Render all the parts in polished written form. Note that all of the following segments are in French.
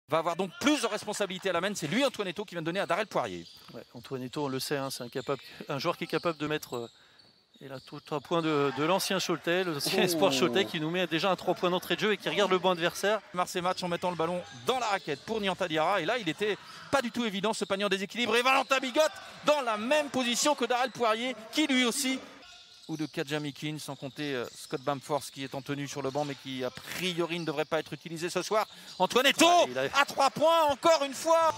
Va avoir donc plus de responsabilités à la main. C'est lui, Antoinetto, qui vient de donner à Darrell Poirier. Ouais, Antoinetto, on le sait, hein, c'est un joueur qui est capable de mettre et là, tout un point de l'ancien Choletais, l'ancien espoir Choletais qui nous met déjà un 3 points d'entrée de jeu et qui regarde le banc adversaire. Il marque ses matchs en mettant le ballon dans la raquette pour Nianta Diarra. Et là, il n'était pas du tout évident ce panier en déséquilibre. Et Valentin Bigotte dans la même position que Darrell Poirier, qui lui aussi, ou de Kadjamikin, sans compter Scott Bamforth qui est en tenue sur le banc mais qui a priori ne devrait pas être utilisé ce soir. Antoinetto à 3 points encore une fois.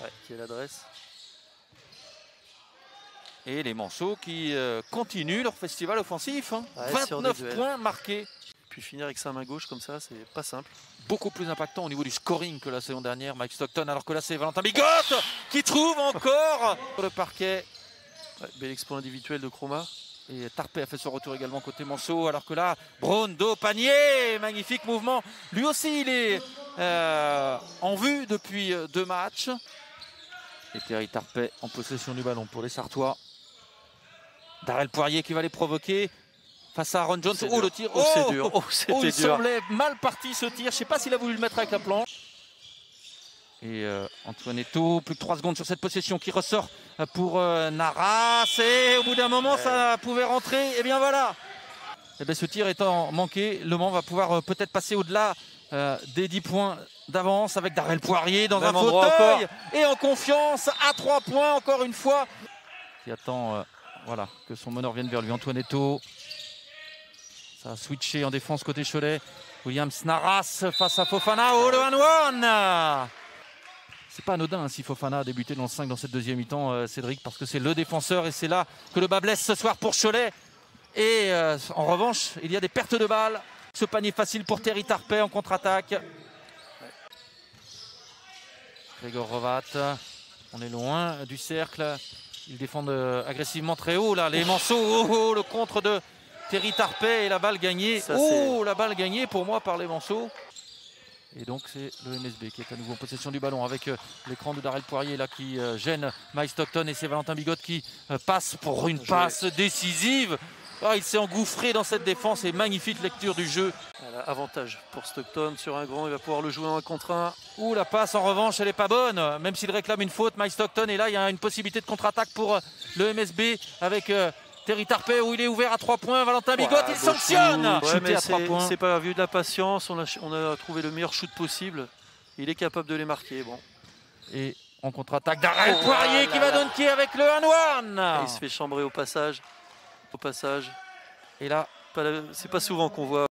Ouais, qui est l'adresse. Et les Manceaux qui continuent leur festival offensif. Hein. Ouais, 29 points marqués. Puis finir avec sa main gauche comme ça, c'est pas simple. Beaucoup plus impactant au niveau du scoring que la saison dernière, Mike Stockton, alors que là c'est Valentin Bigotte qui trouve encore le parquet. Ouais, bel exploit individuel de Chroma. Et Tarpey a fait son retour également côté Manceaux, alors que là, Braun, dos, panier, magnifique mouvement. Lui aussi, il est en vue depuis 2 matchs. Et Terry Tarpey en possession du ballon pour les Sartois. Darrell Poirier qui va les provoquer face à Aaron Jones. Oh, le tir. Oh, c'est dur. Oh, il semblait mal parti ce tir. Je ne sais pas s'il a voulu le mettre avec la planche. Et Antoinetto, plus que 3 secondes sur cette possession qui ressort pour Naras. Et au bout d'un moment, ça pouvait rentrer. Et bien voilà. Et bien, ce tir étant manqué, Le Mans va pouvoir peut-être passer au-delà des 10 points d'avance avec Darrell Poirier dans un fauteuil. Et en confiance, à 3 points encore une fois. Qui attend voilà, que son meneur vienne vers lui. Antoinetto. Ça a switché en défense côté Cholet. Williams Naras face à Fofana. Oh, le 1-1. C'est pas anodin hein, si Fofana a débuté dans le 5 dans cette deuxième mi-temps, Cédric, parce que c'est le défenseur et c'est là que le bas blesse ce soir pour Cholet. Et en revanche, il y a des pertes de balles. Ce panier facile pour Terry Tarpey en contre-attaque. Grégor Rovat, on est loin du cercle. Ils défendent agressivement très haut là. Les Manceaux, le contre de Terry Tarpey et la balle gagnée. La balle gagnée pour moi par les Manceaux. Et donc c'est le MSB qui est à nouveau en possession du ballon avec l'écran de Darrell Poirier là qui gêne Mike Stockton et c'est Valentin Bigotte qui passe pour une passe décisive. Oh, il s'est engouffré dans cette défense et magnifique lecture du jeu. Voilà, avantage pour Stockton sur un grand, il va pouvoir le jouer en 1 contre 1. Ouh, la passe en revanche elle n'est pas bonne, même s'il réclame une faute Mike Stockton. Et là il y a une possibilité de contre-attaque pour le MSB avec Terry Tarpey où il est ouvert à 3 points. Valentin Bigotte, il sanctionne. Ouais, mais c'est pas vu de la patience, on a trouvé le meilleur shoot possible. Il est capable de les marquer. Bon. Et en contre-attaque, Darrell Poirier qui va dunker avec le 1-1. Il se fait chambrer au passage. Et là, c'est pas souvent qu'on voit